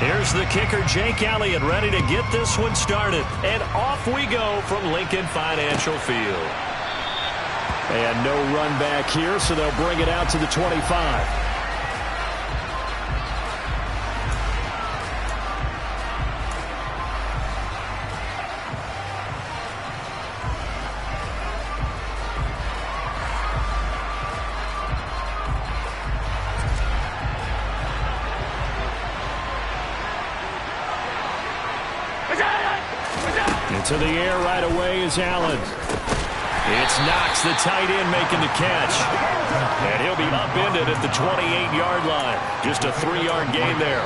Here's the kicker, Jake Elliott, ready to get this one started. And off we go from Lincoln Financial Field. And no run back here, so they'll bring it out to the 25. To the air right away is Allen. It's Knox, the tight end, making the catch. And he'll be upended at the 28-yard line. Just a 3-yard gain there.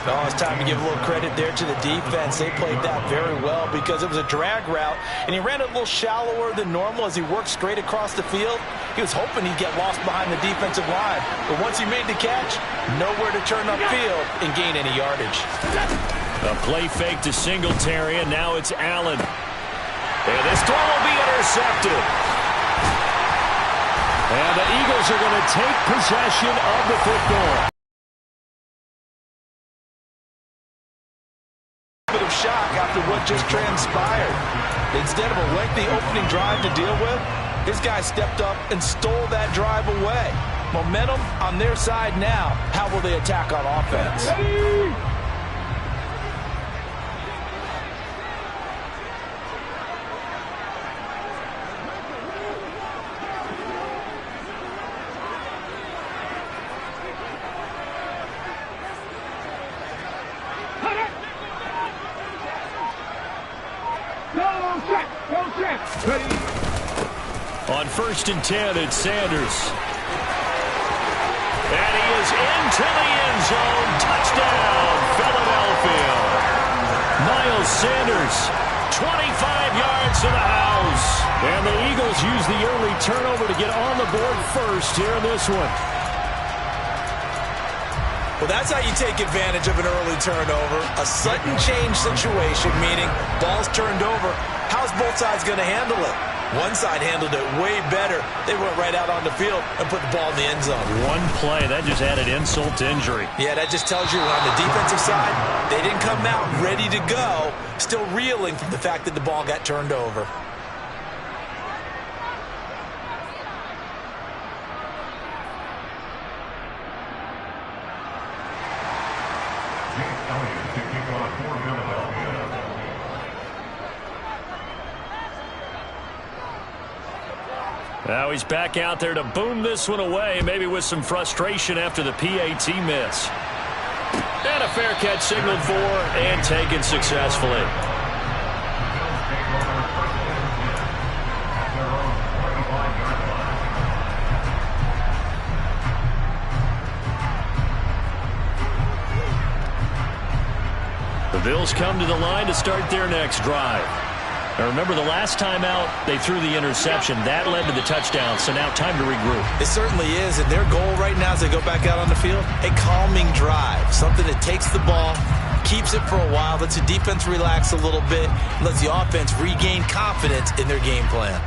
Oh, it's time to give a little credit there to the defense. They played that very well because it was a drag route, and he ran it a little shallower than normal as he worked straight across the field. He was hoping he'd get lost behind the defensive line. But once he made the catch, nowhere to turn upfield and gain any yardage. A play fake to Singletary, and now it's Allen. And this throw will be intercepted. And the Eagles are going to take possession of the football. Bit of shock after what just transpired. Instead of a lengthy opening drive to deal with, his guy stepped up and stole that drive away. Momentum on their side now. How will they attack on offense? On 1st and 10, it's Sanders. And he is into the end zone. Touchdown, Philadelphia. Miles Sanders, 25 yards to the house. And the Eagles use the early turnover to get on the board first here in this one. Well, that's how you take advantage of an early turnover. A sudden change situation, meaning ball's turned over. How's both sides going to handle it? One side handled it way better. They went right out on the field and put the ball in the end zone. One play, that just added insult to injury. Yeah, that just tells you on the defensive side, they didn't come out ready to go, still reeling from the fact that the ball got turned over. Now he's back out there to boom this one away, maybe with some frustration after the PAT miss. And a fair catch signaled for and taken successfully. The Bills come to the line to start their next drive. Now remember, the last time out, they threw the interception. That led to the touchdown, so now time to regroup. It certainly is, and their goal right now as they go back out on the field, a calming drive, something that takes the ball, keeps it for a while, lets the defense relax a little bit, and lets the offense regain confidence in their game plan.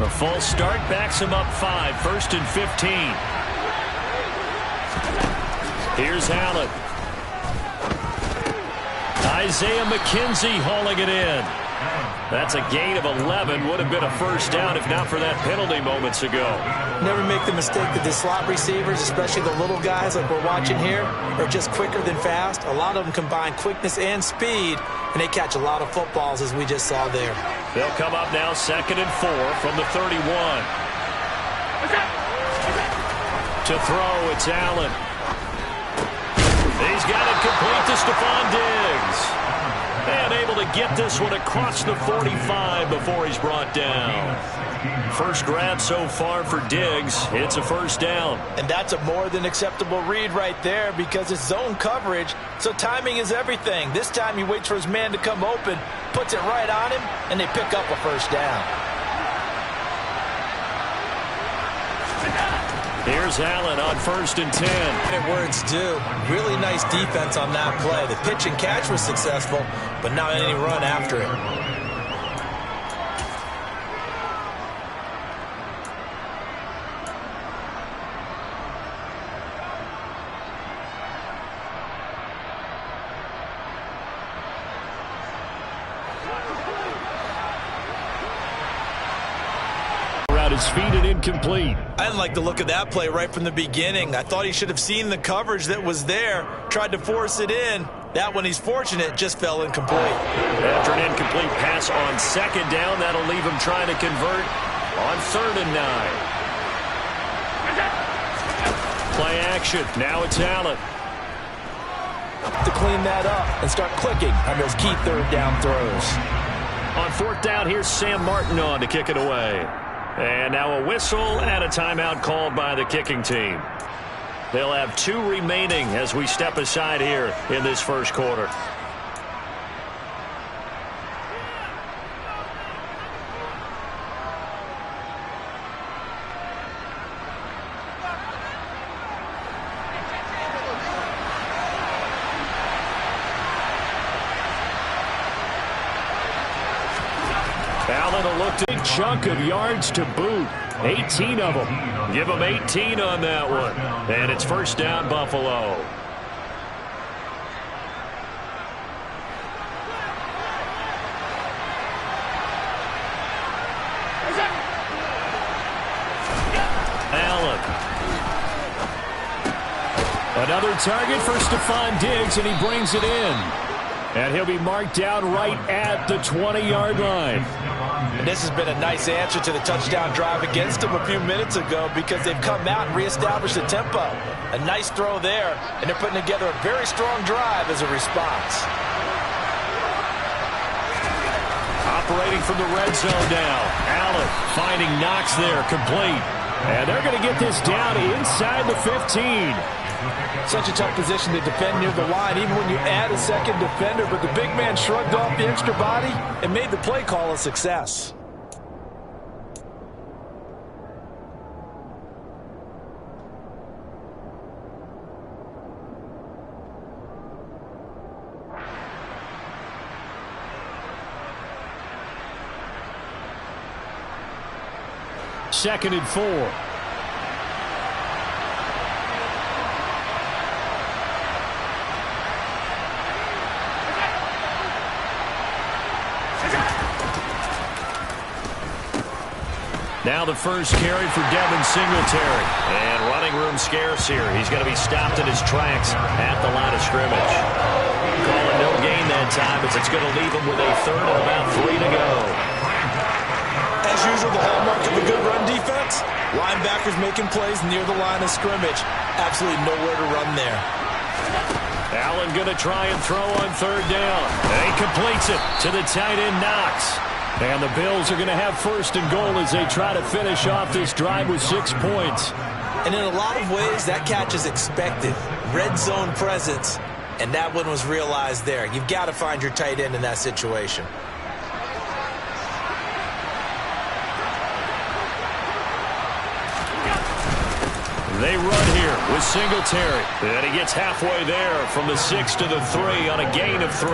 A false start backs him up 5, 1st and 15. Here's Allen. Isaiah McKenzie hauling it in. That's a gain of 11. Would have been a first down if not for that penalty moments ago. Never make the mistake that the slot receivers, especially the little guys like we're watching here, are just quicker than fast. A lot of them combine quickness and speed, and they catch a lot of footballs as we just saw there. They'll come up now 2nd and 4 from the 31. To throw, it's Allen. He's got it complete to Stephon Diggs. And able to get this one across the 45 before he's brought down. First grab so far for Diggs. It's a first down. And that's a more than acceptable read right there because it's zone coverage, so timing is everything. This time he waits for his man to come open, puts it right on him, and they pick up a first down. Here's Allen on 1st and 10. And where it's due. Really nice defense on that play. The pitch and catch was successful, but not any run after it. his feet and incomplete. I didn't like the look of that play right from the beginning. I thought he should have seen the coverage that was there, tried to force it in. That one, he's fortunate, just fell incomplete. After an incomplete pass on second down, that'll leave him trying to convert on 3rd and 9. Play action. Now it's Allen. To clean that up and start clicking on those key 3rd down throws. On 4th down, here's Sam Martin on to kick it away. And now a whistle and a timeout called by the kicking team. They'll have 2 remaining as we step aside here in this first quarter. Allen will look to a chunk of yards to boot. 18 of them. Give them 18 on that one. And it's 1st down, Buffalo. Allen. Another target for Stephon Diggs, and he brings it in. And he'll be marked down right at the 20-yard line. And this has been a nice answer to the touchdown drive against them a few minutes ago because they've come out and reestablished the tempo. A nice throw there, and they're putting together a very strong drive as a response. Operating from the red zone now. Allen finding Knox there, complete. And they're going to get this down inside the 15. Such a tough position to defend near the line, even when you add a second defender. But the big man shrugged off the extra body and made the play call a success. Second and 4. Now the first carry for Devin Singletary. And running room scarce here. He's going to be stopped in his tracks at the line of scrimmage. Calling no gain that time as it's going to leave him with a 3rd and about 3 to go. As usual, the hallmark of a good run defense, linebackers making plays near the line of scrimmage. Absolutely nowhere to run there. Allen going to try and throw on 3rd down. And he completes it to the tight end, Knox. And the Bills are going to have 1st and goal as they try to finish off this drive with 6 points. And in a lot of ways, that catch is expected. Red zone presence, and that one was realized there. You've got to find your tight end in that situation. They run here with Singletary. And he gets halfway there from the 6 to the 3 on a gain of 3.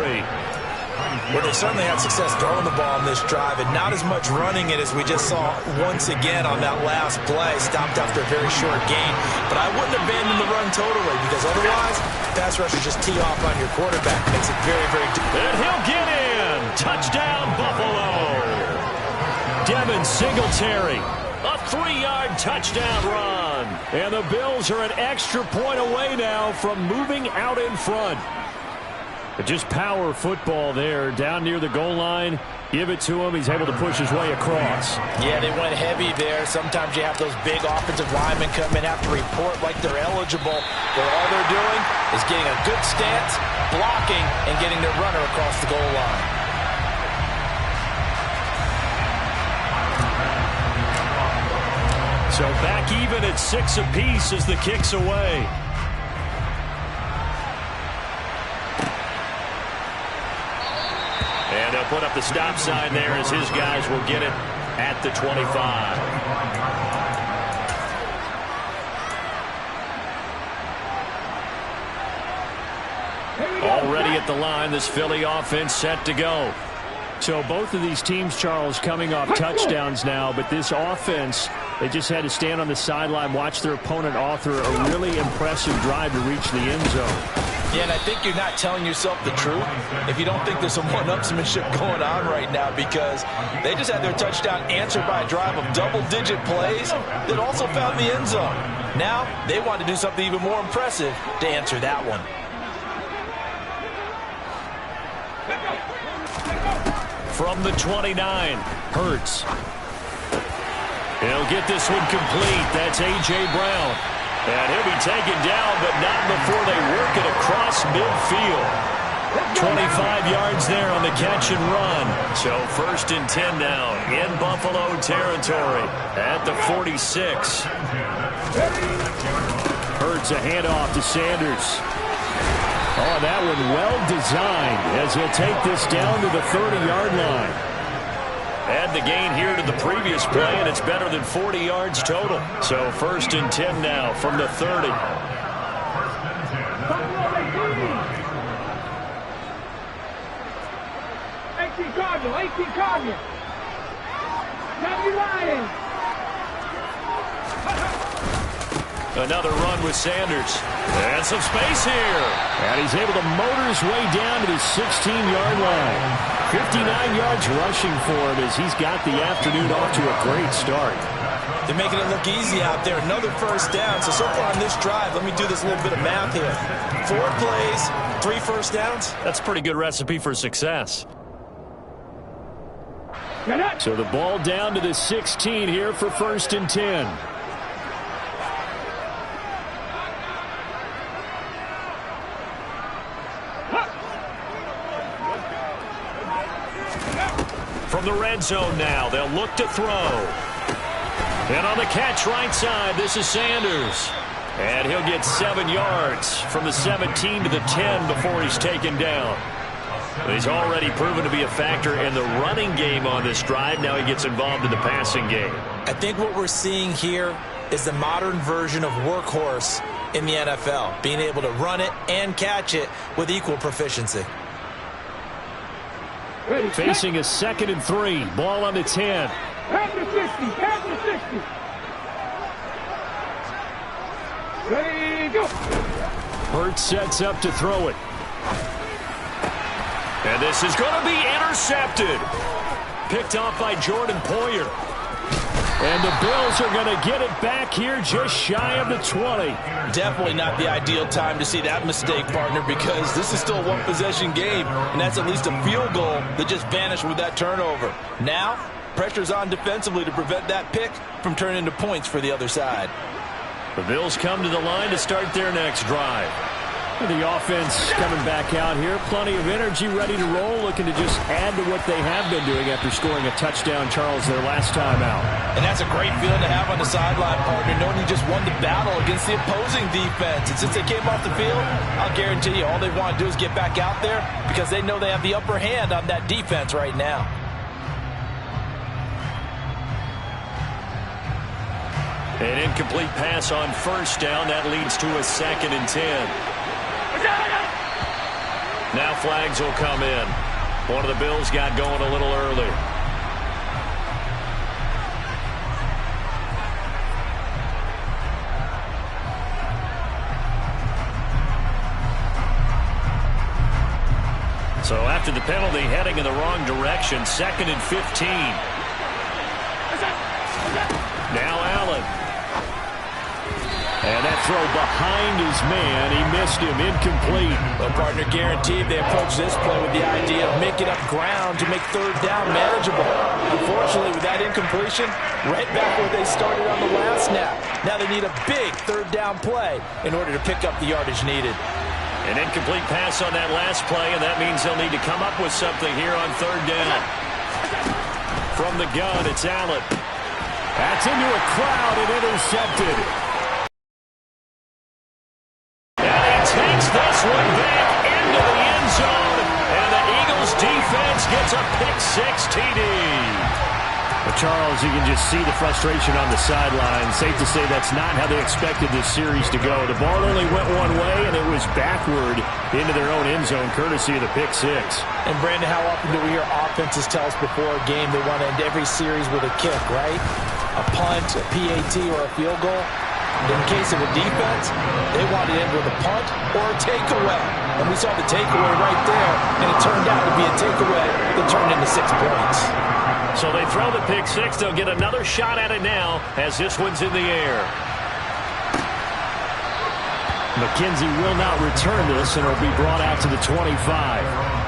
Well, they certainly had success throwing the ball on this drive and not as much running it as we just saw once again on that last play. Stopped after a very short gain. But I wouldn't abandon the run totally because otherwise, pass rushers just tee off on your quarterback. Makes it very, very difficult. And he'll get in. Touchdown, Buffalo. Devin Singletary. A 3-yard touchdown run. And the Bills are an extra point away now from moving out in front. But just power football there down near the goal line. Give it to him. He's able to push his way across. Yeah, they went heavy there. Sometimes you have those big offensive linemen come in, have to report like they're eligible. But all they're doing is getting a good stance, blocking, and getting their runner across the goal line. So back even at 6 apiece as the kick's away. And they'll put up the stop sign there as his guys will get it at the 25. Already at the line, this Philly offense set to go. So both of these teams, Charles, coming off touchdowns now, but this offense, they just had to stand on the sideline, watch their opponent author a really impressive drive to reach the end zone. Yeah, and I think you're not telling yourself the truth if you don't think there's some one-upsmanship going on right now, because they just had their touchdown answered by a drive of double-digit plays that also found the end zone. Now they want to do something even more impressive to answer that one. From the 29, Hurts. He'll get this one complete. That's A.J. Brown. And he'll be taken down, but not before they work it across midfield. 25 yards there on the catch and run. So 1st and 10 now in Buffalo territory at the 46. Hurts a handoff to Sanders. Oh, that one well designed as he'll take this down to the 30-yard line. Add the gain here to the previous play, and it's better than 40 yards total. So 1st and 10 now from the 30. 18 Cardinal. Another run with Sanders. And some space here. And he's able to motor his way down to the 16-yard line. 59 yards rushing for him as he's got the afternoon off to a great start. They're making it look easy out there. Another 1st down. So far on this drive, let me do this little bit of math here. 4 plays, 3 first downs. That's a pretty good recipe for success. So the ball down to the 16 here for 1st and 10. From the red zone now, they'll look to throw. And on the catch right side, this is Sanders. And he'll get 7 yards from the 17 to the 10 before he's taken down. He's already proven to be a factor in the running game on this drive. Now he gets involved in the passing game. I think what we're seeing here is the modern version of workhorse in the NFL, being able to run it and catch it with equal proficiency. Facing a 2nd and 3. Ball on the 10. Pass the 60. Ready, go. Hurts sets up to throw it. And this is going to be intercepted. Picked off by Jordan Poyer. And the Bills are going to get it back here just shy of the 20. Definitely not the ideal time to see that mistake, partner, because this is still a one-possession game, and that's at least a field goal that just vanished with that turnover. Now, pressure's on defensively to prevent that pick from turning into points for the other side. The Bills come to the line to start their next drive. The offense coming back out here. Plenty of energy, ready to roll, looking to just add to what they have been doing after scoring a touchdown, Charles, their last time out. And that's a great feeling to have on the sideline, partner, knowing you just won the battle against the opposing defense. And since they came off the field, I'll guarantee you all they want to do is get back out there because they know they have the upper hand on that defense right now. An incomplete pass on 1st down. That leads to a 2nd and 10. Now flags will come in. One of the Bills got going a little early. So after the penalty, heading in the wrong direction, 2nd and 15. Now Allen. And that throw behind his man. He missed him. Incomplete. Well, partner, guaranteed they approach this play with the idea of making up ground to make 3rd down manageable. Unfortunately, with that incompletion, right back where they started on the last snap. Now they need a big 3rd down play in order to pick up the yardage needed. An incomplete pass on that last play, and that means they'll need to come up with something here on 3rd down. From the gun, it's Allen. That's into a crowd and intercepted. Takes this one back into the end zone, and the Eagles defense gets a pick-6 TD. Well, Charles, you can just see the frustration on the sideline. Safe to say that's not how they expected this series to go. The ball only went one way, and it was backward into their own end zone, courtesy of the pick-6. And, Brandon, how often do we hear offenses tell us before a game they want to end every series with a kick, right? A punt, a PAT, or a field goal? In case of a defense, they want it in with a punt or a takeaway. And we saw the takeaway right there, and it turned out to be a takeaway that turned into 6 points. So they throw the pick six. They'll get another shot at it now as this one's in the air. McKenzie will not return this, and it'll be brought out to the 25.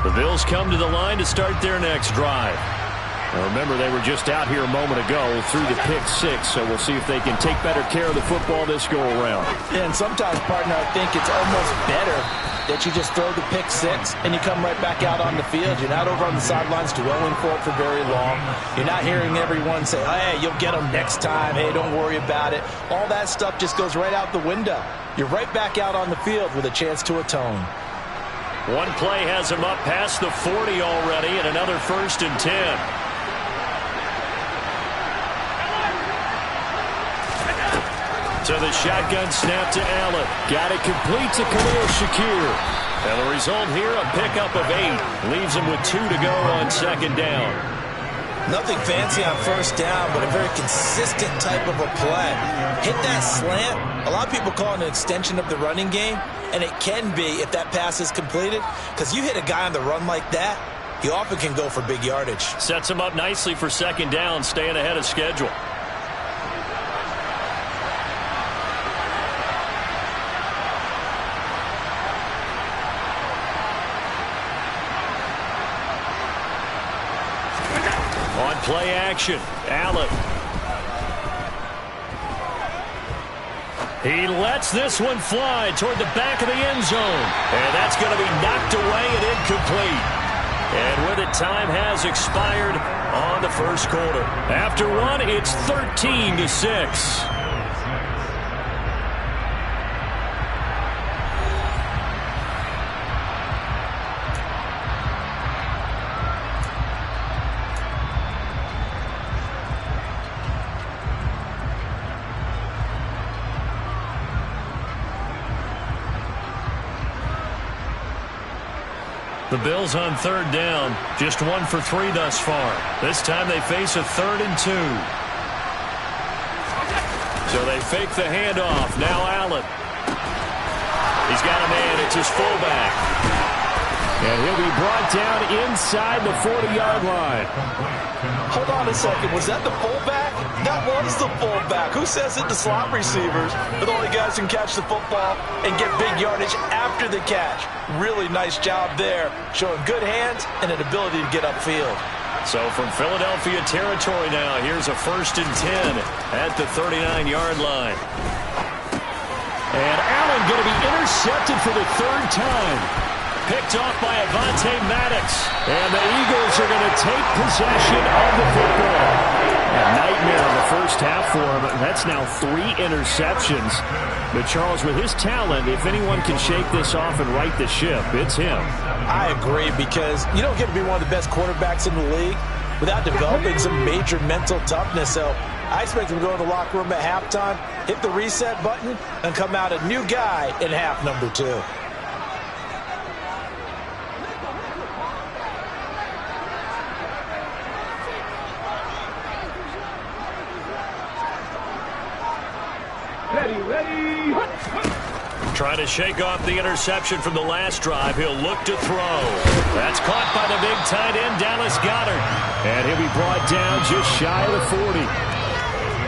The Bills come to the line to start their next drive. Now remember, they were just out here a moment ago through the pick six, so we'll see if they can take better care of the football this go-around. Yeah, and sometimes, partner, I think it's almost better that you just throw the pick six and you come right back out on the field. You're not over on the sidelines dwelling for it for very long. You're not hearing everyone say, oh, hey, you'll get them next time. Hey, don't worry about it. All that stuff just goes right out the window. You're right back out on the field with a chance to atone. One play has him up past the 40 already, and another 1st and 10. To the shotgun snap to Allen. Got it complete to Khalil Shakir. And the result here, a pickup of 8. Leaves him with 2 to go on 2nd down. Nothing fancy on 1st down, but a very consistent type of a play. Hit that slant. A lot of people call it an extension of the running game, and it can be if that pass is completed, because you hit a guy on the run like that, he often can go for big yardage. Sets him up nicely for 2nd down, staying ahead of schedule. On play action, Allen. He lets this one fly toward the back of the end zone. And that's going to be knocked away and incomplete. And with it, time has expired on the 1st quarter. After one, it's 13-6. The Bills on 3rd down, just 1 for 3 thus far. This time they face a 3rd and 2. So they fake the handoff. Now Allen. He's got a man. It's his fullback. And he'll be brought down inside the 40-yard line. Hold on a second. Was that the fullback? That was the fullback. Who says it to slot receivers? But only guys can catch the football and get big yardage after the catch. Really nice job there, showing good hands and an ability to get upfield. So from Philadelphia territory now, here's a 1st and 10 at the 39-yard line. And Allen going to be intercepted for the 3rd time. Picked off by Avonte Maddox. And the Eagles are going to take possession of the football. A nightmare in the 1st half for him. That's now 3 interceptions. But Charles, with his talent, if anyone can shake this off and right the ship, it's him. I agree, because you don't get to be one of the best quarterbacks in the league without developing some major mental toughness. So I expect him to go in the locker room at halftime, hit the reset button, and come out a new guy in half number 2. Ready. Trying to shake off the interception from the last drive. He'll look to throw. That's caught by the big tight end, Dallas Goedert. And he'll be brought down just shy of the 40.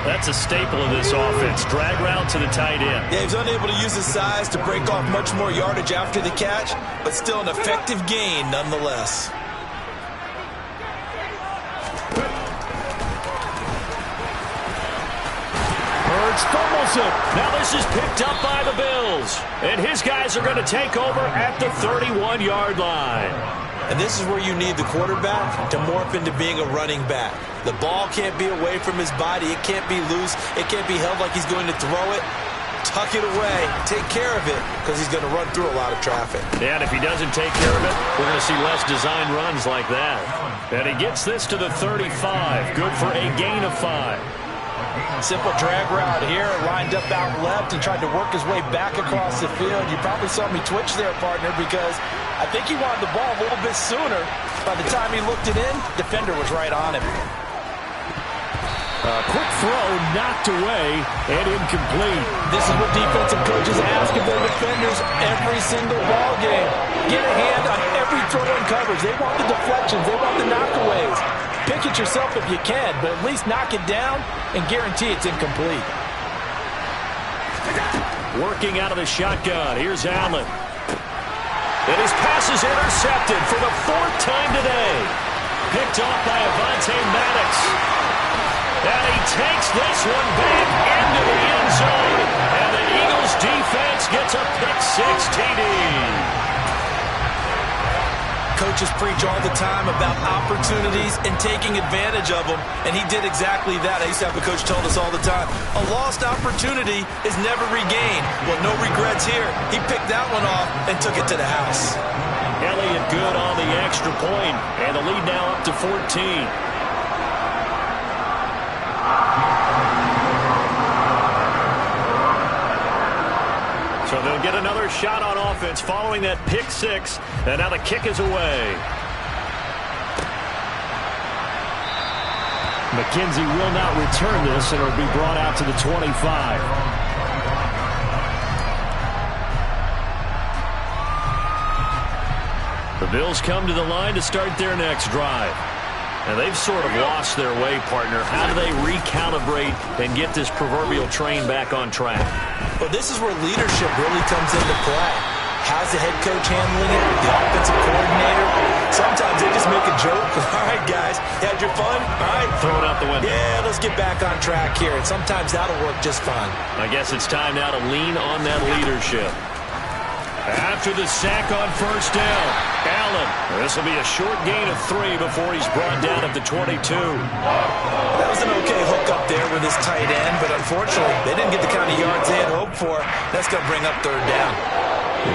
That's a staple of this offense. Drag route to the tight end. Yeah, he's unable to use his size to break off much more yardage after the catch, but still an effective gain nonetheless. Hurts fumbles it. Now this is picked up by the Bills. And his guys are going to take over at the 31-yard line. And this is where you need the quarterback to morph into being a running back. The ball can't be away from his body. It can't be loose. It can't be held like he's going to throw it. Tuck it away. Take care of it, because he's going to run through a lot of traffic. Yeah, and if he doesn't take care of it, we're going to see less design runs like that. And he gets this to the 35. Good for a gain of 5. Simple drag route here, lined up out left and tried to work his way back across the field. You probably saw me twitch there, partner, because I think he wanted the ball a little bit sooner. By the time he looked it in, defender was right on him. Quick throw, knocked away, and incomplete. This is what defensive coaches ask of their defenders every single ball game. Get a hand on every throw in coverage. They want the deflections. They want the knockaways. Pick it yourself if you can, but at least knock it down and guarantee it's incomplete. Working out of the shotgun. Here's Allen. And his pass is intercepted for the 4th time today. Picked off by Avonte Maddox. And he takes this one back into the end zone. And the Eagles defense gets a pick-6 TD. Coaches preach all the time about opportunities and taking advantage of them, and he did exactly that. I used to have a coach tell us all the time, a lost opportunity is never regained. Well, no regrets here. He picked that one off and took it to the house. Elliott good on the extra point, and the lead now up to 14. So they'll get another shot on offense following that pick-6, and now the kick is away. McKenzie will not return this, and it'll be brought out to the 25. The Bills come to the line to start their next drive. And they've sort of lost their way, partner. How do they recalibrate and get this proverbial train back on track? Well, this is where leadership really comes into play. How's the head coach handling it? The offensive coordinator? Sometimes they just make a joke. All right, guys, you had your fun? All right. Throw it out the window. Yeah, let's get back on track here. And sometimes that'll work just fine. I guess it's time now to lean on that leadership. After the sack on first down, Allen. This will be a short gain of 3 before he's brought down at the 22. That was an okay hook up there with his tight end, but unfortunately, they didn't get the kind of yards they had hoped for. That's going to bring up 3rd down.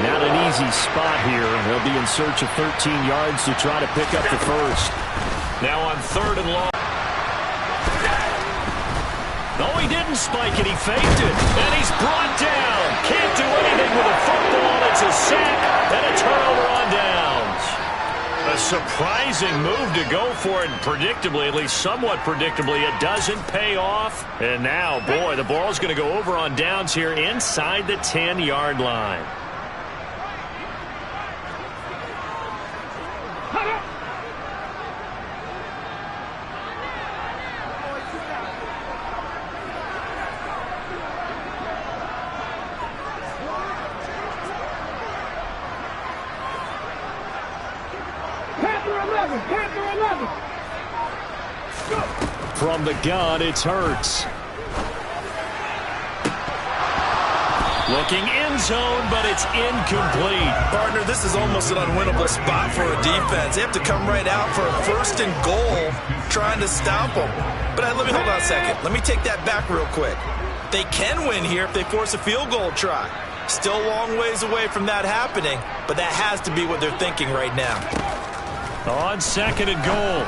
Not an easy spot here. They'll be in search of 13 yards to try to pick up the first. Now on 3rd and long. No, he didn't spike it. He faked it. And he's brought down. Can't do anything with a football. It's a sack and a turnover on downs. A surprising move to go for it. Predictably, at least somewhat predictably, it doesn't pay off. And now, boy, the ball's going to go over on downs here inside the 10-yard line. From the gun, it's Hurts. Looking end zone, but it's incomplete. Partner, this is almost an unwinnable spot for a defense. They have to come right out for a 1st and goal, trying to stop them. But let me hold on a second. Let me take that back real quick. They can win here if they force a field goal try. Still a long ways away from that happening, but that has to be what they're thinking right now. On 2nd and goal,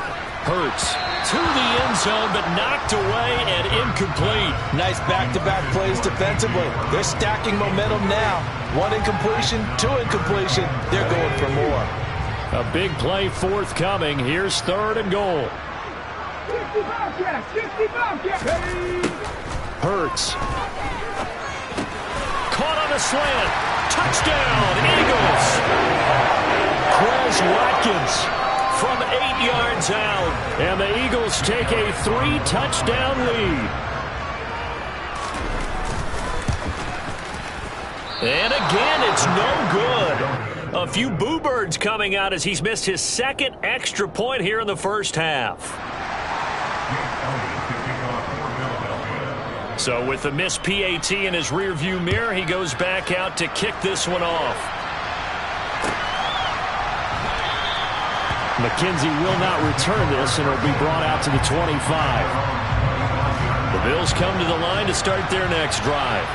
Hurts to the end zone, but knocked away and incomplete. Nice back-to-back plays defensively. They're stacking momentum now. 1 incompletion, 2 incompletion. They're going for more. A big play forthcoming. Here's 3rd and goal. 65 Hurts. Caught on a slant. Touchdown, Eagles. Quez Watkins from 8 yards out. And the Eagles take a 3-touchdown lead. And again, it's no good. A few boo birds coming out as he's missed his 2nd extra point here in the first half. So with the missed PAT in his rearview mirror, he goes back out to kick this one off. McKenzie will not return this, and it'll be brought out to the 25. The Bills come to the line to start their next drive.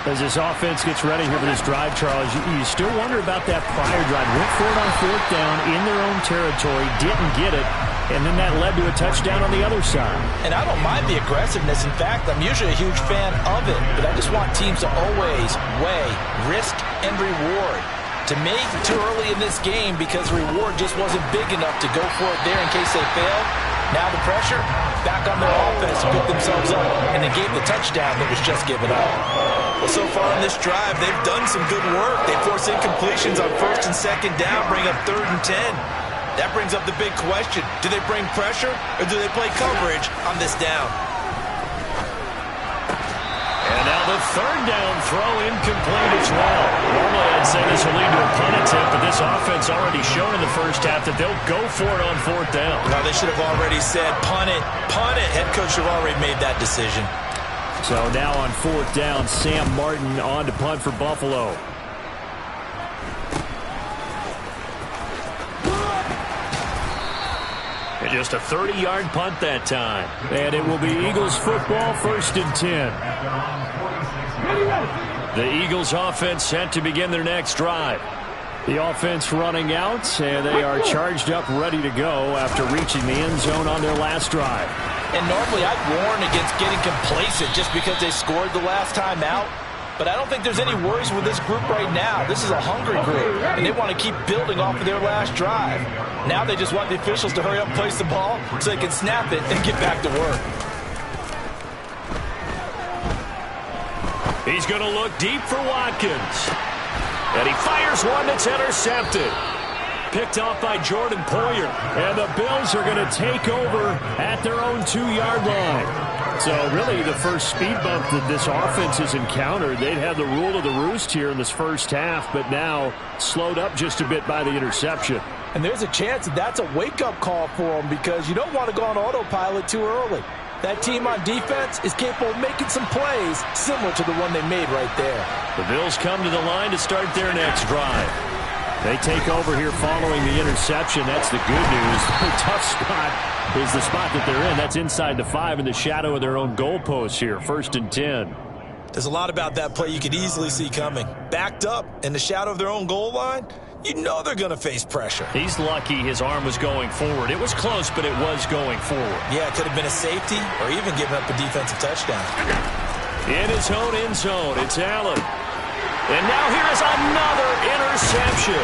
As this offense gets ready here for this drive, Charles, you still wonder about that prior drive. Went for it on 4th down in their own territory, didn't get it. And then that led to a touchdown on the other side. And I don't mind the aggressiveness. In fact, I'm usually a huge fan of it. But I just want teams to always weigh risk and reward. To me, too early in this game because the reward just wasn't big enough to go for it there in case they failed. Now the pressure, back on their offense to pick themselves up, and they gave the touchdown that was just given up. Well, so far in this drive, they've done some good work. They force incompletions on 1st and 2nd down, bring up 3rd and 10. That brings up the big question. Do they bring pressure, or do they play coverage on this down? And now the 3rd down throw incomplete as well. Normally I'd say this will lead to a punt attempt, but this offense already shown in the first half that they'll go for it on 4th down. No, they should have already said punt it, punt it. Head coach should have already made that decision. So now on 4th down, Sam Martin on to punt for Buffalo. And just a 30-yard punt that time. And it will be Eagles football, 1st and 10. The Eagles offense set to begin their next drive. The offense running out, and they are charged up, ready to go after reaching the end zone on their last drive. And normally I'd warn against getting complacent just because they scored the last time out. But I don't think there's any worries with this group right now. This is a hungry group, and they want to keep building off of their last drive. Now they just want the officials to hurry up and place the ball so they can snap it and get back to work. He's going to look deep for Watkins. And he fires one that's intercepted. Picked off by Jordan Poyer. And the Bills are going to take over at their own 2-yard line. So really the first speed bump that this offense has encountered. They'd had the rule of the roost here in this first half, but now slowed up just a bit by the interception. And there's a chance that that's a wake-up call for them because you don't want to go on autopilot too early. That team on defense is capable of making some plays similar to the one they made right there. The Bills come to the line to start their next drive. They take over here following the interception. That's the good news. The tough spot is the spot that they're in. That's inside the 5 in the shadow of their own goalpost here. 1st and 10. There's a lot about that play you could easily see coming. Backed up in the shadow of their own goal line, you know they're going to face pressure. He's lucky his arm was going forward. It was close, but it was going forward. Yeah, it could have been a safety or even given up a defensive touchdown. In his own end zone, it's Allen. And now here is another interception.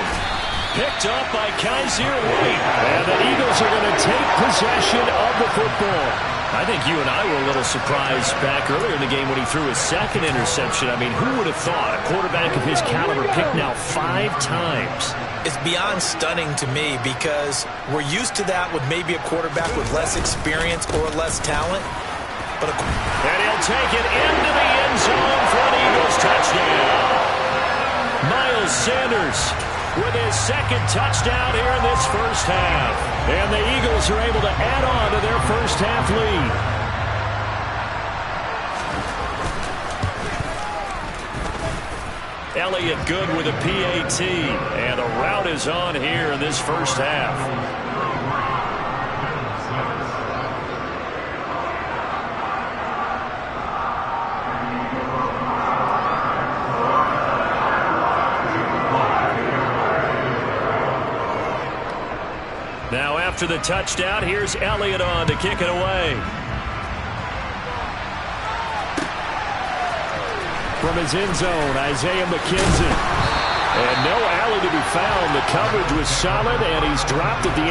Picked up by Kaiser White. And the Eagles are going to take possession of the football. I think you and I were a little surprised back earlier in the game when he threw his 2nd interception. I mean, who would have thought a quarterback of his caliber picked now 5 times? It's beyond stunning to me because we're used to that with maybe a quarterback with less experience or less talent. And he'll take it into the end zone for an Eagles touchdown. Miles Sanders with his 2nd touchdown here in this first half. And the Eagles are able to add on to their first half lead. Elliott good with a PAT. And a rout is on here in this first half. Now after the touchdown, here's Elliott on to kick it away. From his end zone, Isaiah McKenzie. And no alley to be found. The coverage was solid, and he's dropped at the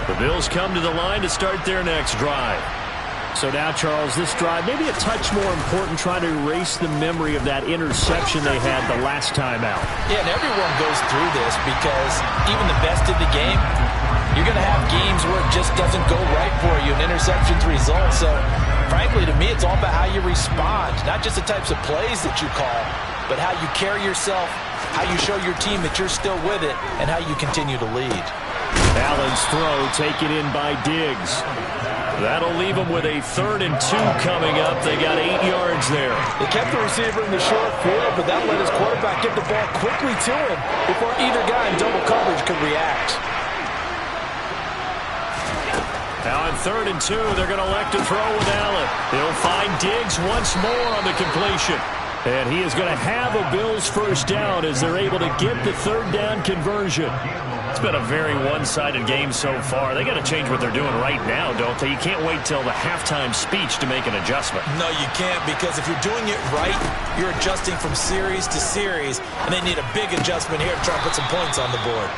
18. The Bills come to the line to start their next drive. So now, Charles, this drive maybe a touch more important, trying to erase the memory of that interception they had the last time out. Yeah, and everyone goes through this because even the best in the game, you're going to have games where it just doesn't go right for you, and interceptions result. So, frankly, to me, it's all about how you respond, not just the types of plays that you call, but how you carry yourself, how you show your team that you're still with it, and how you continue to lead. Allen's throw taken in by Diggs. That'll leave them with a 3rd and 2 coming up. They got 8 yards there. They kept the receiver in the short field, but that let his quarterback get the ball quickly to him before either guy in double coverage could react. Now on 3rd and 2, they're going to elect to throw with Allen. He'll find Diggs once more on the completion. And he is going to have a Bills first down as they're able to get the 3rd down conversion. It's been a very one-sided game so far. They got to change what they're doing right now, don't they? You can't wait till the halftime speech to make an adjustment. No, you can't, because if you're doing it right, you're adjusting from series to series, and they need a big adjustment here to try and put some points on the board.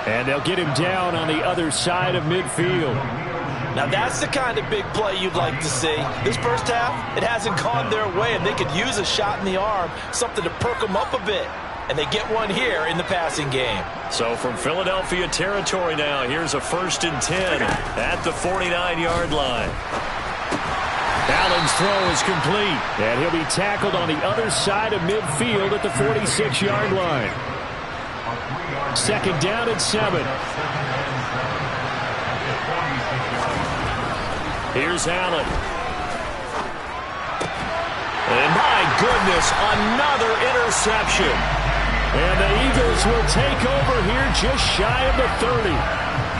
And they'll get him down on the other side of midfield. Now that's the kind of big play you'd like to see. This first half, it hasn't gone their way, and they could use a shot in the arm, something to perk them up a bit. And they get one here in the passing game. So from Philadelphia territory now, here's a 1st and 10 at the 49-yard line. Allen's throw is complete, and he'll be tackled on the other side of midfield at the 46-yard line. 2nd down and 7. Here's Allen. And my goodness, another interception. And the Eagles will take over here just shy of the 30.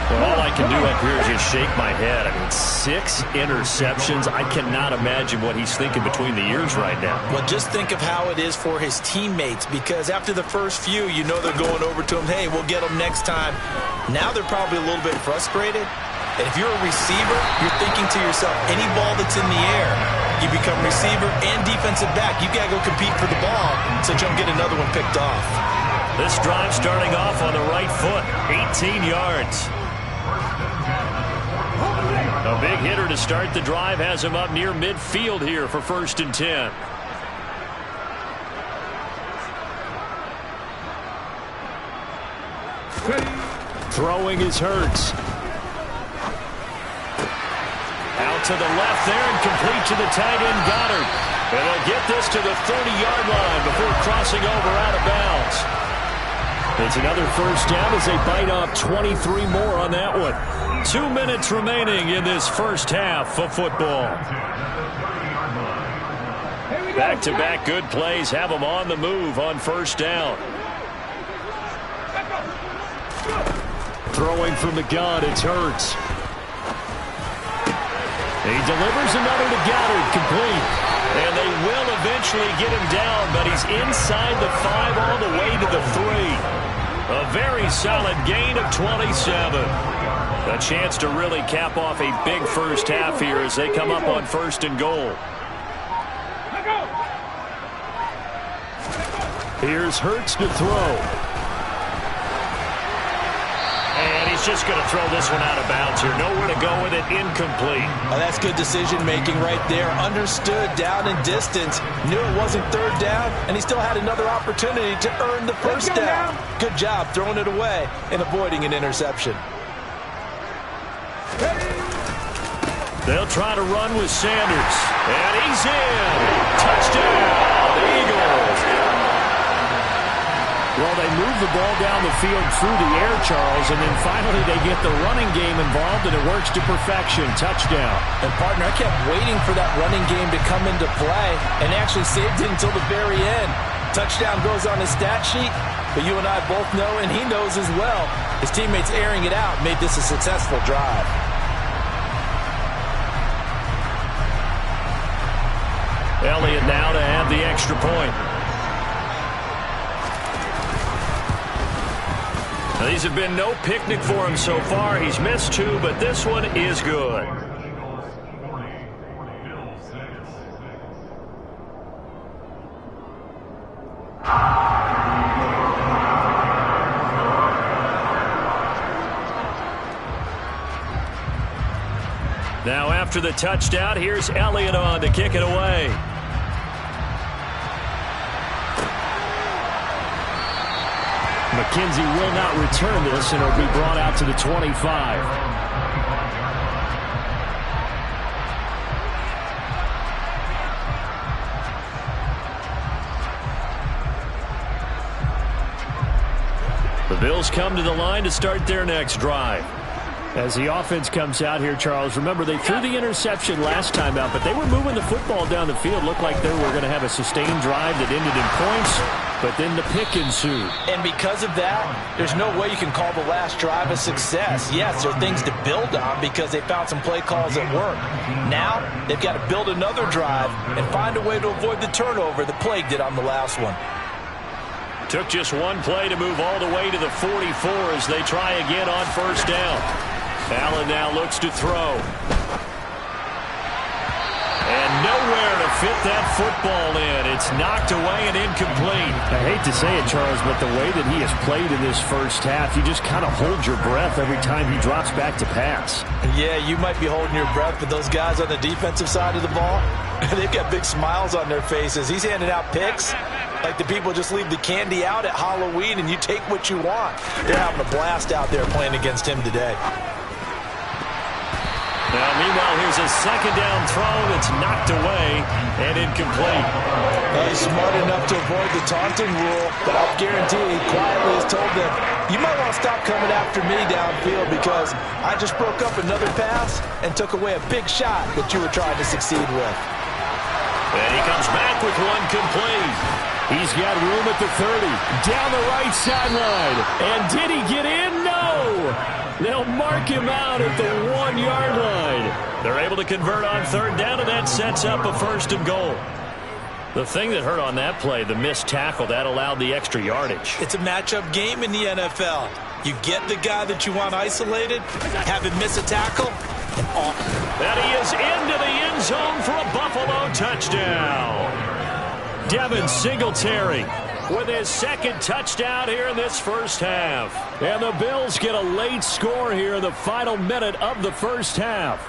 Well, all I can do up here is just shake my head. I mean, 6 interceptions. I cannot imagine what he's thinking between the ears right now. Well, just think of how it is for his teammates, because after the first few, you know they're going over to him, hey, we'll get them next time. Now they're probably a little bit frustrated. And if you're a receiver, you're thinking to yourself, any ball that's in the air, you become receiver and defensive back. You got to go compete for the ball so you don't get another one picked off. This drive starting off on the right foot, 18 yards. A big hitter to start the drive has him up near midfield here for 1st and 10. Throwing is Hurts. Out to the left there and complete to the tight end Goddard. And they'll get this to the 30-yard line before crossing over out of bounds. It's another 1st down as they bite off 23 more on that one. 2 minutes remaining in this first half of football. Back-to-back good plays have them on the move on 1st down. Throwing from the gun, it's Hurts. He delivers another to Goddard, complete. And they will eventually get him down, but he's inside the 5 all the way to the 3. A very solid gain of 27. A chance to really cap off a big first half here as they come up on 1st and goal. Here's Hurts to throw. And he's just going to throw this one out of bounds here. Nowhere to go with it, incomplete. Oh, that's good decision-making right there. Understood down and distance. Knew it wasn't 3rd down, and he still had another opportunity to earn the 1st down. Good job throwing it away and avoiding an interception. They'll try to run with Sanders. And he's in. Touchdown, Eagles. Well, they move the ball down the field through the air, Charles, and then finally they get the running game involved, and it works to perfection. Touchdown. And, partner, I kept waiting for that running game to come into play and actually saved it until the very end. Touchdown goes on his stat sheet, but you and I both know, and he knows as well, his teammates airing it out made this a successful drive. Elliott now to have the extra point. Now, these have been no picnic for him so far. He's missed 2, but this one is good. Now after the touchdown, here's Elliott on to kick it away. McKenzie will not return this, and it'll be brought out to the 25. The Bills come to the line to start their next drive. As the offense comes out here, Charles, remember they threw the interception last time out, but they were moving the football down the field. Looked like they were going to have a sustained drive that ended in points, but then the pick ensued. And because of that, there's no way you can call the last drive a success. Yes, there are things to build on because they found some play calls that work. Now, they've got to build another drive and find a way to avoid the turnover that Plague did on the last one. Took just one play to move all the way to the 44 as they try again on first down. Allen now looks to throw. And nowhere to fit that football in. It's knocked away and incomplete. I hate to say it, Charles, but the way that he has played in this first half, you just kind of hold your breath every time he drops back to pass. Yeah, you might be holding your breath, but those guys on the defensive side of the ball, they've got big smiles on their faces. He's handing out picks like the people just leave the candy out at Halloween and you take what you want. They're having a blast out there playing against him today. Now, meanwhile, here's a second down throw that's knocked away and incomplete. He's smart enough to avoid the taunting rule, but I'll guarantee he quietly has told them, you might want to stop coming after me downfield because I just broke up another pass and took away a big shot that you were trying to succeed with. And he comes back with one complete. He's got room at the 30, down the right sideline. And did he get in? No! They'll mark him out at the 1 yard line. They're able to convert on third down, and that sets up a first and goal. The thing that hurt on that play, the missed tackle, that allowed the extra yardage. It's a matchup game in the NFL. You get the guy that you want isolated, have him miss a tackle, and off. And he is into the end zone for a Buffalo touchdown. Devin Singletary with his second touchdown here in this first half. And the Bills get a late score here in the final minute of the first half.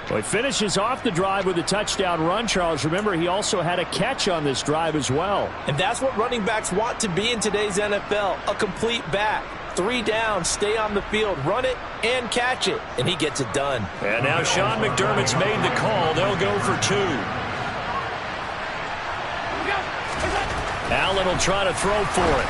Well, he finishes off the drive with a touchdown run, Charles. Remember, he also had a catch on this drive as well. And that's what running backs want to be in today's NFL, a complete back. 3 down, stay on the field, run it, and catch it. And he gets it done. And now Sean McDermott's made the call. They'll go for 2. Allen will try to throw for it.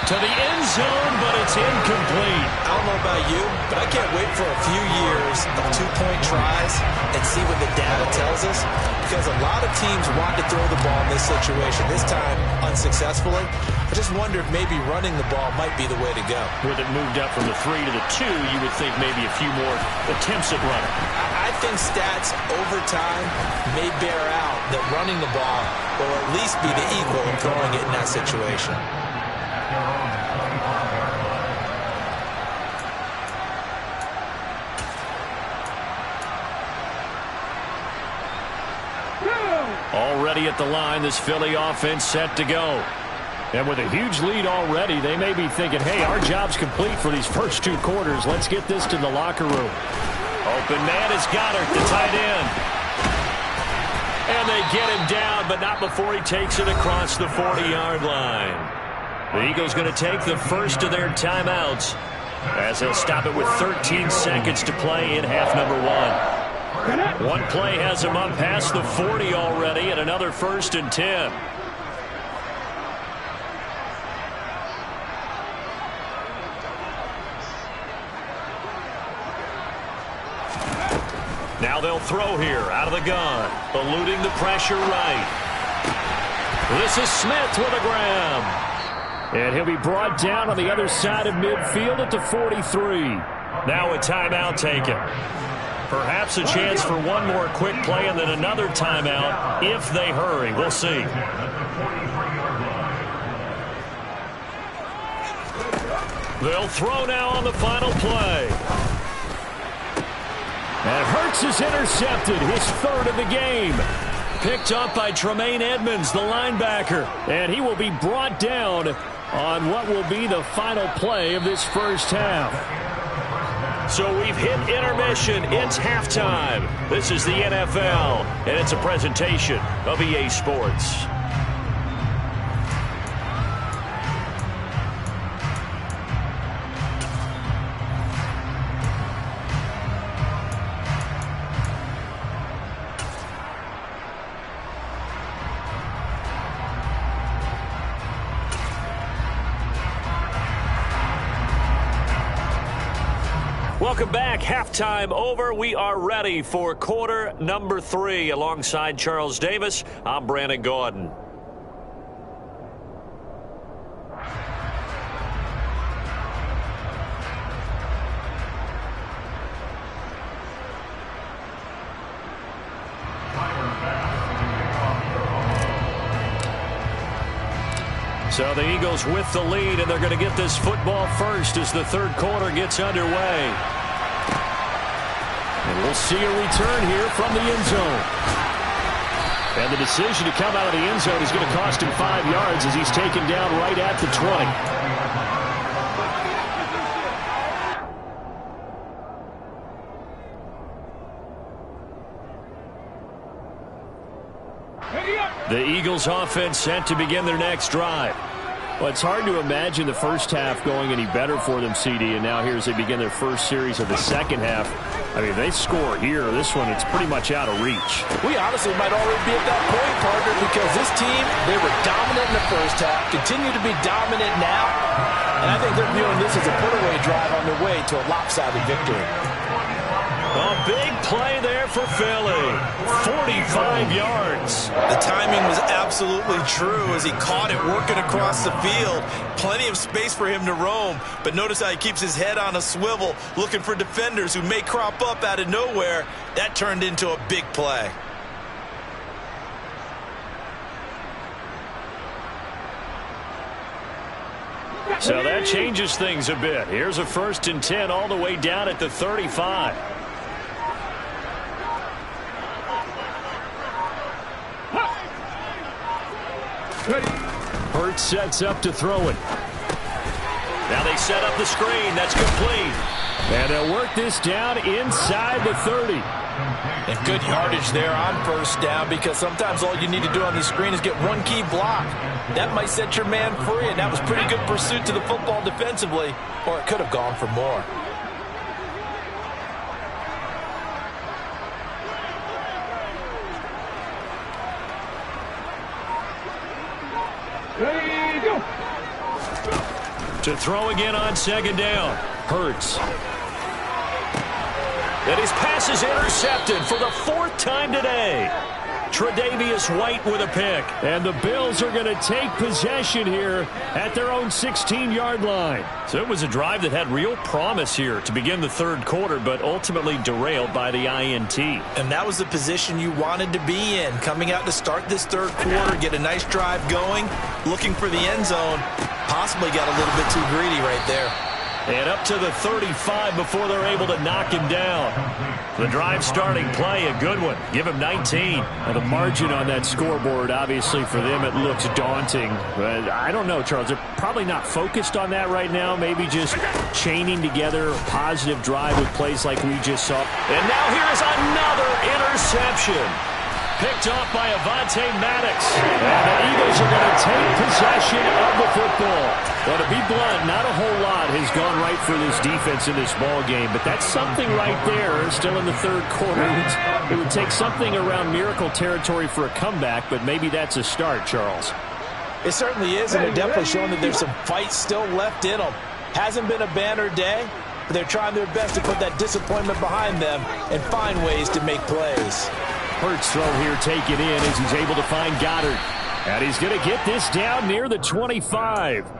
To the end zone, but it's incomplete. I don't know about you, but I can't wait for a few years of 2-point tries and see what the data tells us, because a lot of teams want to throw the ball in this situation, this time unsuccessfully. I just wonder if maybe running the ball might be the way to go. With it moved up from the 3 to the 2, you would think maybe a few more attempts at running. I think stats over time may bear out that running the ball will at least be the equal in throwing it in that situation. Already at the line, this Philly offense set to go. And with a huge lead already, they may be thinking, hey, our job's complete for these first 2 quarters. Let's get this to the locker room. Open man is Goddard, the tight end. And they get him down, but not before he takes it across the 40-yard line. The Eagles going to take the first of their timeouts as they'll stop it with 13 seconds to play in half number 1. One play has him up past the 40 already, and another 1st and 10. Now they'll throw here out of the gun, eluding the pressure right. This is Smith with a grab. And he'll be brought down on the other side of midfield at the 43. Now a timeout taken. Perhaps a chance for one more quick play and then another timeout if they hurry. We'll see. They'll throw now on the final play. And Hurts is intercepted, his 3rd of the game. Picked up by Tremaine Edmonds, the linebacker. And he will be brought down on what will be the final play of this first half. So we've hit intermission. It's halftime. This is the NFL, and it's a presentation of EA Sports. Welcome back. Halftime over. We are ready for quarter number 3. Alongside Charles Davis, I'm Brandon Gordon. So the Eagles with the lead, and they're going to get this football first as the third quarter gets underway. And we'll see a return here from the end zone. And the decision to come out of the end zone is going to cost him 5 yards as he's taken down right at the 20. The Eagles offense set to begin their next drive. Well, it's hard to imagine the first half going any better for them, CD, and now here as they begin their first series of the second half. I mean, they score here. This one, it's pretty much out of reach. We honestly might already be at that point, partner, because this team, they were dominant in the first half, continue to be dominant now, and I think they're viewing this as a put-away drive on their way to a lopsided victory. A big play there for Philly. 45 yards. The timing was absolutely true as he caught it working across the field. Plenty of space for him to roam, but notice how he keeps his head on a swivel, looking for defenders who may crop up out of nowhere. That turned into a big play. So that changes things a bit. Here's a 1st and 10 all the way down at the 35. Hurts sets up to throw it. Now they set up the screen. That's complete. And they'll work this down inside the 30. And good yardage there on 1st down, because sometimes all you need to do on the screen is get one key block. That might set your man free, and that was pretty good pursuit to the football defensively, or it could have gone for more. To throw again on 2nd down. Hurts. And his pass is intercepted for the 4th time today. Tre'Davious White with a pick. And the Bills are going to take possession here at their own 16-yard line. So it was a drive that had real promise here to begin the 3rd quarter, but ultimately derailed by the INT. And that was the position you wanted to be in, coming out to start this 3rd quarter, get a nice drive going, looking for the end zone. Possibly got a little bit too greedy right there. And up to the 35 before they're able to knock him down. The drive starting play, a good one. Give him 19. Now the margin on that scoreboard, obviously for them, it looks daunting. But I don't know, Charles. They're probably not focused on that right now. Maybe just chaining together a positive drive with plays like we just saw. And now here is another interception. Picked off by Avonte Maddox. And the Eagles are going to take possession of the football. Well, to be blunt, not a whole lot has gone right for this defense in this ball game, but that's something right there. Still in the 3rd quarter. It would take something around miracle territory for a comeback, but maybe that's a start, Charles. It certainly is, and they're definitely showing that there's some fight still left in them. Hasn't been a banner day, but they're trying their best to put that disappointment behind them and find ways to make plays. Hurts throw here taken in as he's able to find Goddard. And he's going to get this down near the 25.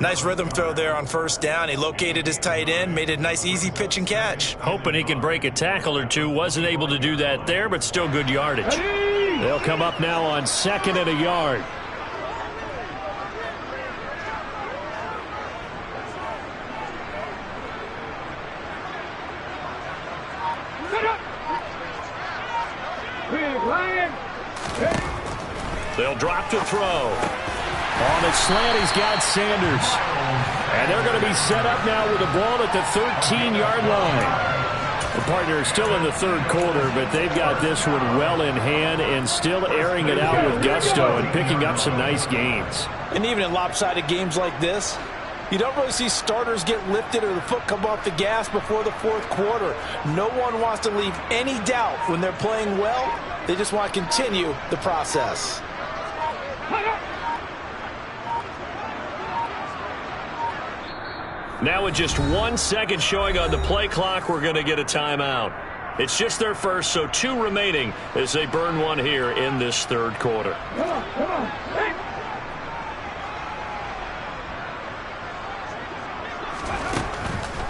Nice rhythm throw there on 1st down. He located his tight end, made a nice easy pitch and catch. Hoping he can break a tackle or two. Wasn't able to do that there, but still good yardage. They'll come up now on 2nd and a yard. They'll drop to throw. On the slant, he's got Sanders. And they're going to be set up now with the ball at the 13-yard line. The partner is still in the 3rd quarter, but they've got this one well in hand and still airing it out with gusto and picking up some nice gains. And even in lopsided games like this, you don't really see starters get lifted or the foot come off the gas before the 4th quarter. No one wants to leave any doubt when they're playing well. They just want to continue the process. Now with just 1 second showing on the play clock, we're going to get a timeout. It's just their first, so 2 remaining as they burn one here in this third quarter. Come on. Hey.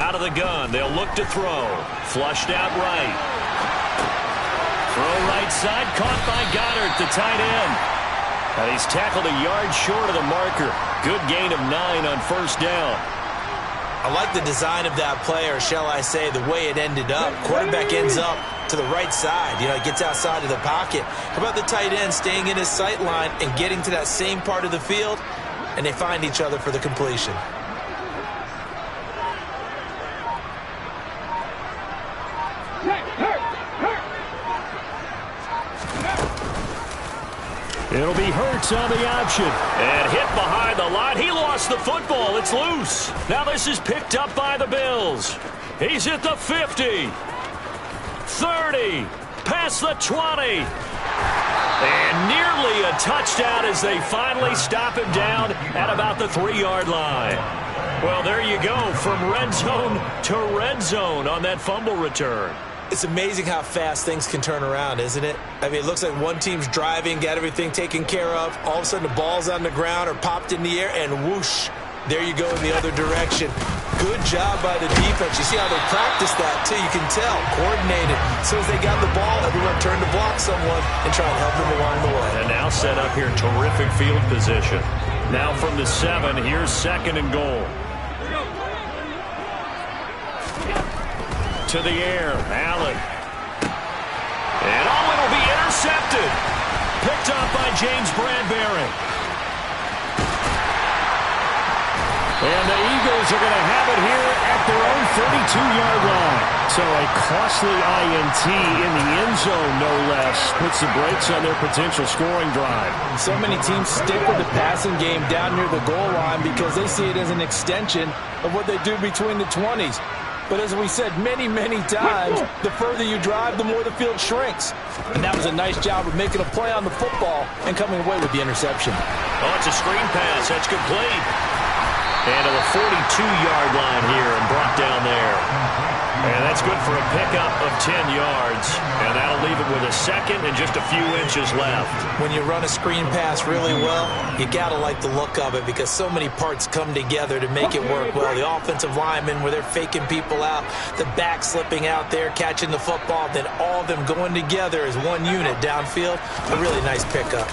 Out of the gun, they'll look to throw. Flushed out right. Throw right side, caught by Goddard, the tight end. And he's tackled a yard short of the marker. Good gain of 9 on first down. I like the design of that play, or shall I say the way it ended up. Quarterback ends up to the right side. You know, it gets outside of the pocket. How about the tight end staying in his sight line and getting to that same part of the field, and they find each other for the completion. It'll be Hurts on the option. And hit behind the line. He lost the football. It's loose. Now this is picked up by the Bills. He's at the 50. 30. Past the 20. And nearly a touchdown as they finally stop him down at about the 3-yard line. Well, there you go. From red zone to red zone on that fumble return. It's amazing how fast things can turn around, isn't it? I mean, it looks like one team's driving, got everything taken care of. All of a sudden, the ball's on the ground or popped in the air, and whoosh, there you go in the other direction. Good job by the defense. You see how they practice that, too. You can tell. Coordinated. As soon as they got the ball, everyone turned to block someone and try and help them along the way. And now set up here, terrific field position. Now from the 7, here's 2nd and goal. To the air, Allen. And it'll be intercepted. Picked up by James Bradbury. And the Eagles are going to have it here at their own 32-yard line. So a costly INT in the end zone, no less, puts the brakes on their potential scoring drive. So many teams stick with the passing game down near the goal line because they see it as an extension of what they do between the 20s. But as we said many, many times, the further you drive, the more the field shrinks. And that was a nice job of making a play on the football and coming away with the interception. Oh, it's a screen pass. That's complete. And to the 42-yard line here and brought down there. And that's good for a pickup of 10 yards. And that'll leave it with a 2nd and just a few inches left. When you run a screen pass really well, you got to like the look of it because so many parts come together to make it work well. The offensive linemen where they're faking people out, the back slipping out there, catching the football, then all of them going together as one unit downfield. A really nice pickup.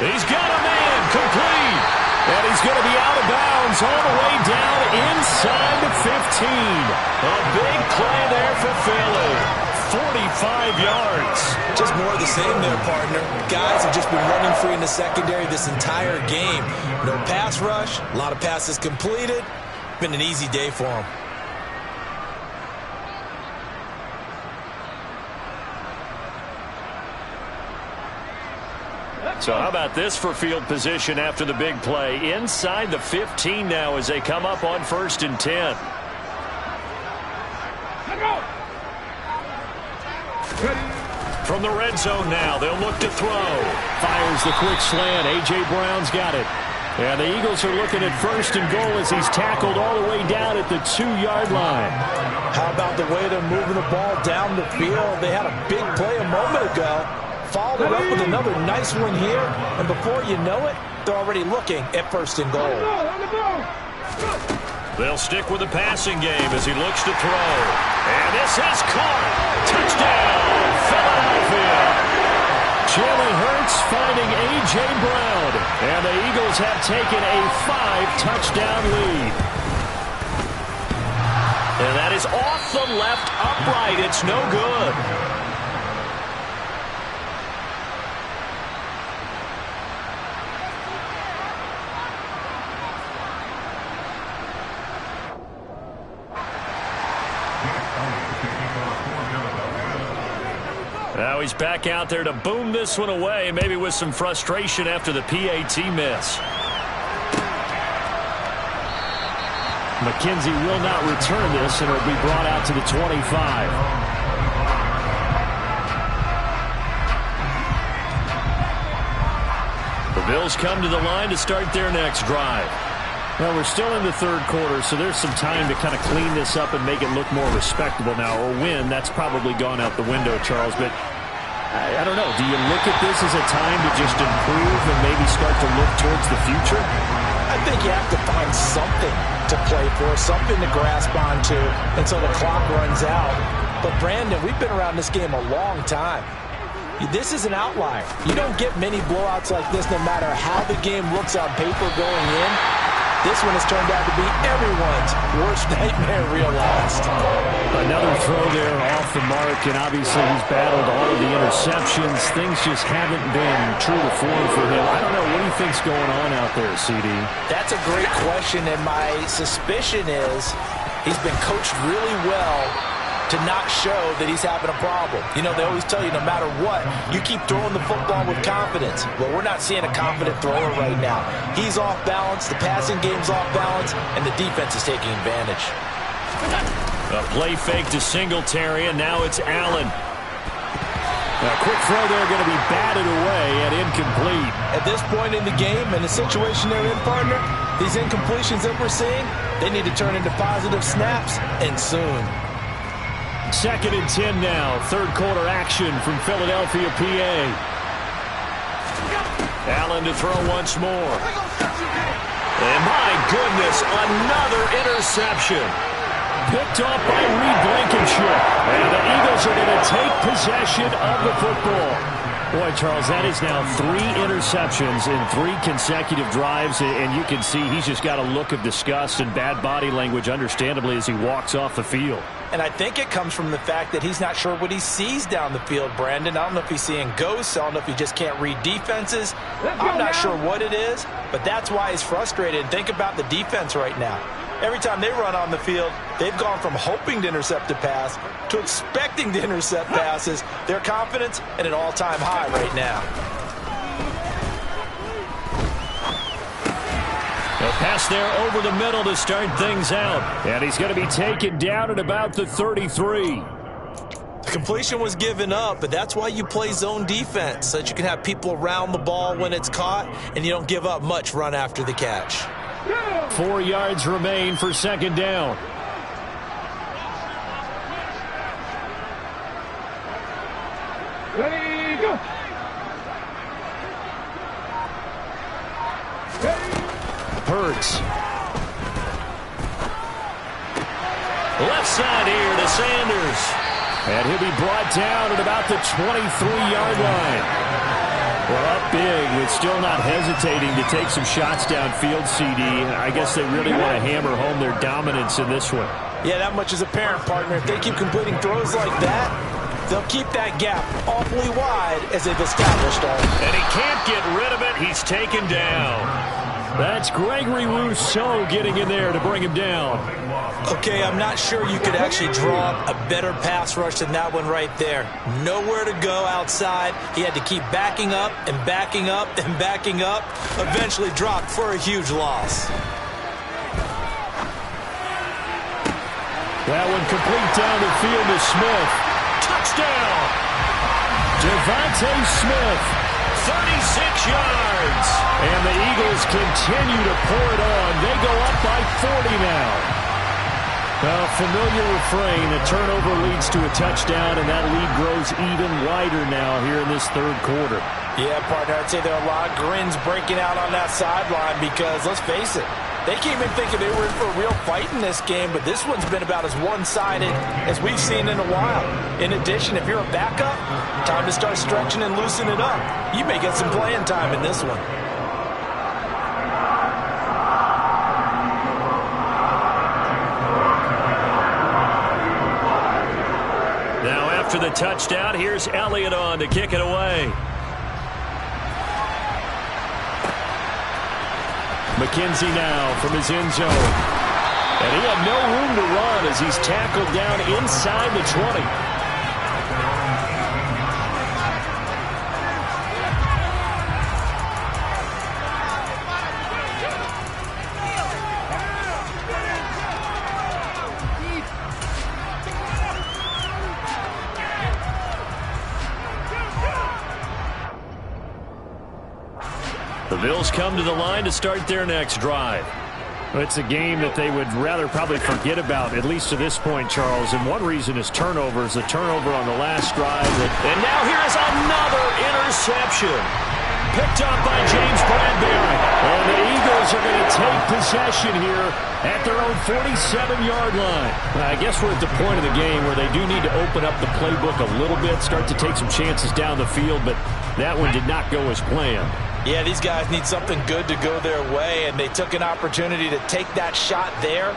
He's got a man complete. And he's going to be out of bounds all the way down inside the 15. A big play there for Philly. 45 yards. Just more of the same there, partner. Guys have just been running free in the secondary this entire game. No pass rush, a lot of passes completed. Been an easy day for them. So how about this for field position after the big play? Inside the 15 now as they come up on 1st and 10. From the red zone now, they'll look to throw. Fires the quick slant. A.J. Brown's got it. And the Eagles are looking at 1st and goal as he's tackled all the way down at the 2-yard line. How about the way they're moving the ball down the field? They had a big play a moment ago. Followed it up with another nice one here, and before you know it, they're already looking at 1st and goal. They'll stick with the passing game as he looks to throw. And this is caught. Touchdown, Philadelphia. Jalen Hurts finding A.J. Brown. And the Eagles have taken a 5-touchdown lead. And that is off the left upright. It's no good. Now he's back out there to boom this one away, maybe with some frustration after the PAT miss. McKenzie will not return this, and it'll be brought out to the 25. The The Bills come to the line to start their next drive. Well, we're still in the third quarter, so there's some time to kind of clean this up and make it look more respectable now. Or win, that's probably gone out the window, Charles. But I don't know. Do you look at this as a time to just improve and maybe start to look towards the future? I think you have to find something to play for, something to grasp onto until the clock runs out. But, Brandon, we've been around this game a long time. This is an outlier. You don't get many blowouts like this no matter how the game looks on paper going in. This one has turned out to be everyone's worst nightmare realized. Another throw there off the mark, and obviously he's battled all of the interceptions. Things just haven't been true to form for him. I don't know. What do you think's going on out there, CD? That's a great question, and my suspicion is he's been coached really well to not show that he's having a problem. You know, they always tell you no matter what, you keep throwing the football with confidence. Well, we're not seeing a confident thrower right now. He's off balance, the passing game's off balance, and the defense is taking advantage. A play fake to Singletary, and now it's Allen. A quick throw there going to be batted away and incomplete. At this point in the game, and the situation they're in, partner, these incompletions that we're seeing, they need to turn into positive snaps, and soon. 2nd and 10 now. Third quarter action from Philadelphia, PA. Allen to throw once more. And my goodness, another interception. Picked off by Reed Blankenship. And the Eagles are going to take possession of the football. Boy, Charles, that is now 3 interceptions in 3 consecutive drives, and you can see he's just got a look of disgust and bad body language, understandably, as he walks off the field. And I think it comes from the fact that he's not sure what he sees down the field, Brandon. I don't know if he's seeing ghosts. I don't know if he just can't read defenses. I'm not sure what it is, but that's why he's frustrated. Think about the defense right now. Every time they run on the field, they've gone from hoping to intercept a pass to expecting to intercept passes. Their confidence at an all-time high right now. A pass there over the middle to start things out. And he's going to be taken down at about the 33. The completion was given up, but that's why you play zone defense, so that you can have people around the ball when it's caught, and you don't give up much run after the catch. 4 yards remain for 2nd down. Ready, go. Hurts. Left side here to Sanders. And he'll be brought down at about the 23-yard line. Well, up big with still not hesitating to take some shots downfield, CD. I guess they really want to hammer home their dominance in this one. Yeah, that much is apparent, partner. If they keep completing throws like that, they'll keep that gap awfully wide as they've established already. And he can't get rid of it. He's taken down. That's Gregory Rousseau getting in there to bring him down. Okay, I'm not sure you could actually draw up a better pass rush than that one right there. Nowhere to go outside. He had to keep backing up and backing up and backing up. Eventually dropped for a huge loss. That one complete down the field to Smith. Touchdown! Devontae Smith. 36 yards. And the Eagles continue to pour it on. They go up by 40 now. Well, familiar refrain. A turnover leads to a touchdown, and that lead grows even wider now here in this third quarter. Yeah, partner, I'd say there are a lot of grins breaking out on that sideline because, let's face it, they came in thinking they were in for a real fight in this game, but this one's been about as one-sided as we've seen in a while. In addition, if you're a backup, time to start stretching and loosening it up. You may get some playing time in this one. Now after the touchdown, here's Elliott on to kick it away. McKenzie now from his end zone. And he had no room to run as he's tackled down inside the 20. Bills come to the line to start their next drive. It's a game that they would rather probably forget about, at least to this point, Charles. And one reason is turnovers. The turnover on the last drive. And now here is another interception. Picked up by James Bradbury. And the Eagles are going to take possession here at their own 47-yard line. I guess we're at the point of the game where they do need to open up the playbook a little bit, start to take some chances down the field, but that one did not go as planned. Yeah, these guys need something good to go their way, and they took an opportunity to take that shot there,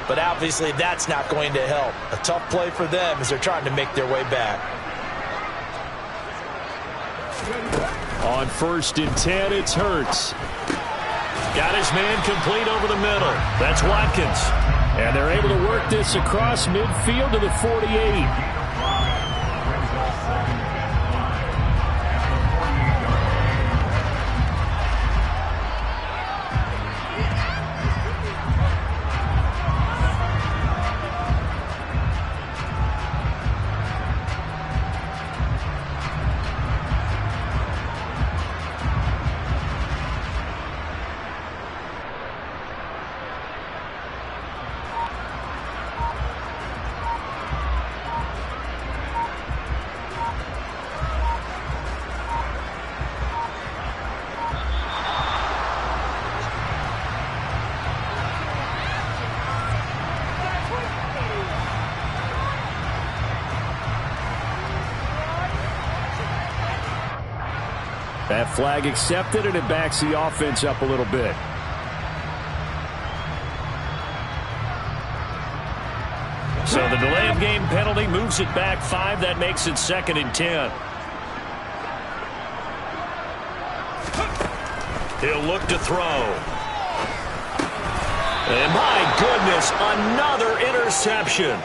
but obviously that's not going to help. A tough play for them as they're trying to make their way back. On 1st and 10, it's Hurts. Got his man complete over the middle. That's Watkins. And they're able to work this across midfield to the 48. That flag accepted, and it backs the offense up a little bit. So the delay of game penalty moves it back 5. That makes it 2nd and 10. He'll look to throw. And my goodness, another interception.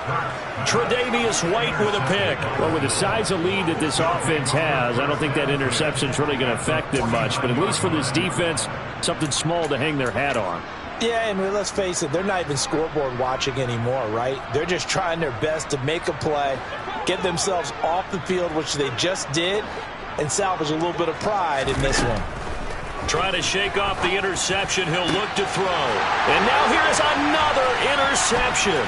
Tre'Davious White with a pick. Well, with the size of lead that this offense has, I don't think that interception's really going to affect them much. But at least for this defense, something small to hang their hat on. Yeah, and let's face it, they're not even scoreboard watching anymore, right? They're just trying their best to make a play, get themselves off the field, which they just did, and salvage a little bit of pride in this one. Trying to shake off the interception. He'll look to throw. And now here's another interception.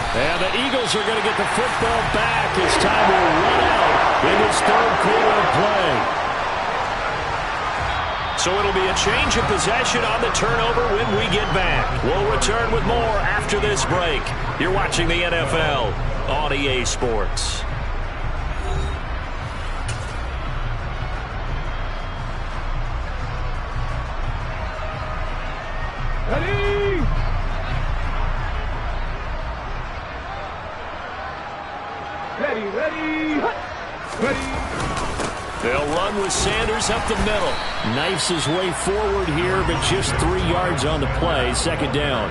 And the Eagles are going to get the football back as time will run out in this 3rd quarter of play. So it'll be a change of possession on the turnover when we get back. We'll return with more after this break. You're watching the NFL on EA Sports. Ready? Ready. They'll run with Sanders up the middle. Knifes his way forward here, but just 3 yards on the play. 2nd down.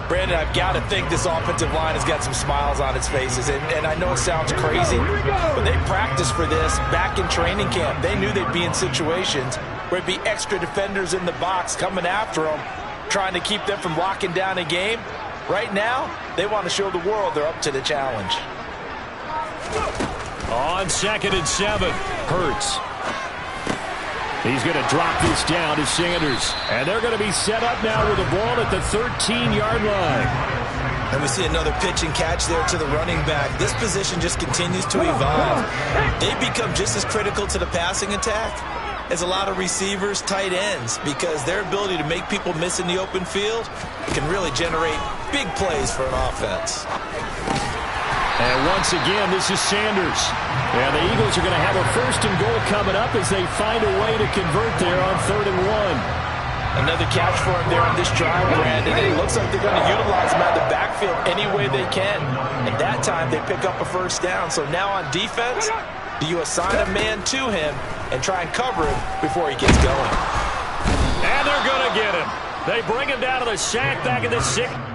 Brandon, I've got to think this offensive line has got some smiles on its faces. And I know it sounds crazy, but they practiced for this back in training camp. They knew they'd be in situations where it'd be extra defenders in the box coming after them, trying to keep them from locking down a game. Right now, they want to show the world they're up to the challenge. On 2nd and 7. Hurts. He's going to drop this down to Sanders. And they're going to be set up now with the ball at the 13-yard line. And we see another pitch and catch there to the running back. This position just continues to evolve. They become just as critical to the passing attack as a lot of receivers, tight ends, because their ability to make people miss in the open field can really generate big plays for an offense. And once again, this is Sanders. And the Eagles are going to have a 1st and goal coming up as they find a way to convert there on 3rd and 1. Another catch for him there on this drive, Brandon. And it looks like they're going to utilize him out of the backfield any way they can. And that time they pick up a 1st down. So now on defense, do you assign a man to him and try and cover him before he gets going? And they're going to get him. They bring him down to the sack back in the 6th.